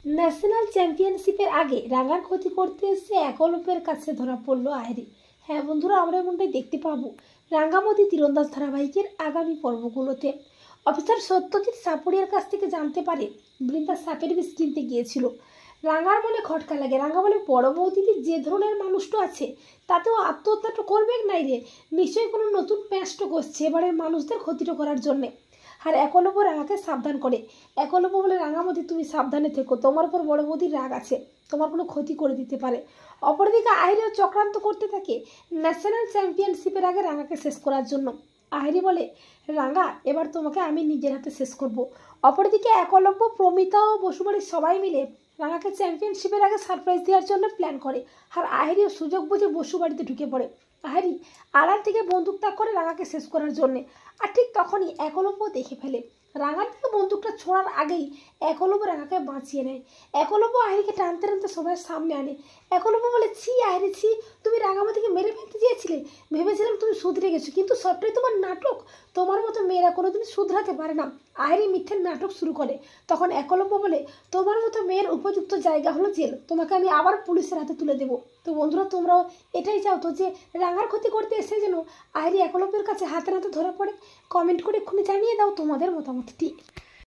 National চ্যাম্পিয়নশিপের আগে রাঙার ক্ষতি করতে এসে একলব্যের কাছে ধরা পড়ল আহেরি। হ্যাঁ বন্ধুরা, আমরা এমনটাই দেখতে পাবো রাঙ্গামতি তীরন্দাজ ধারাবাহিকের আগামী পর্বগুলোতে। অফিসার সত্যজিৎ সাপুরিয়ার কাছ থেকে জানতে পারে বৃন্দা সাপের বিষ কিনতে গিয়েছিল। রাঙার মনে খটকা লাগে। রাঙা বলে, বড় বৌদিদির যে ধরনের মানুষটা আছে তাতেও আত্মহত্যাটা করবে নাই রে, নিশ্চয়ই কোনো নতুন প্যাঁচটো করছে এবারের মানুষদের ক্ষতিটা করার জন্যে। আর একলব্য রাঙাকে সাবধান করে। একলব্য বলে, রাঙামতি তুমি সাবধানে থেকো, তোমার উপর বড় বৌদির রাগ আছে, তোমার কোনো ক্ষতি করে দিতে পারে। অপরদিকে আহেরিও চক্রান্ত করতে থাকে ন্যাশনাল চ্যাম্পিয়নশিপের আগে রাঙাকে শেষ করার জন্য। আহেরি বলে, রাঙা এবার তোমাকে আমি নিজের হাতে শেষ করব। অপরদিকে একলব্য, প্রমিতা ও বসুবাড়ির সবাই মিলে রাঙাকে চ্যাম্পিয়নশিপের আগে সারপ্রাইজ দেওয়ার জন্য প্ল্যান করে। আর আহেরিও সুযোগ বুঝে বসুবাড়িতে ঢুকে পড়ে। আহেরি আড়াল থেকে বন্দুক তাক করে রাঙাকে শেষ করার জন্যে। আর ঠিক তখনই একলব্য দেখে ফেলে। রাঙার দিকে বন্দুকটা ছোঁড়ার আগেই একলব্য রাঙাকে বাঁচিয়ে নেয়। একলব্য আহেরিকে টানতে টানতে সবাই সামনে আনে। একলব্য বলে, ছি আহেরি ছি, তুমি রাঙামাতিকে মেরে ফেলতে চেয়েছিলে, ভেবেছিলাম তুমি শুধরে গেছো, কিন্তু সবটাই তোমার নাটক। তোমার মতো মেয়েরা কোনোদিন শুধরাতে পারে না। আহেরি মিথ্যের নাটক শুরু করে। তখন একলব্য বলে, তোমার মতো মেয়ের উপযুক্ত জায়গা হলো জেল, তোমাকে আমি আবার পুলিশের হাতে তুলে দেবো। তো বন্ধুরা, তোমরাও এটাই চাও তো যে রাঙার ক্ষতি করতে এসে যেন আহেরি একলব্যের কাছে হাতে নাতে ধরা পড়ে? কমেন্ট করে এক্ষুনি জানিয়ে দাও তোমাদের মতামতটি।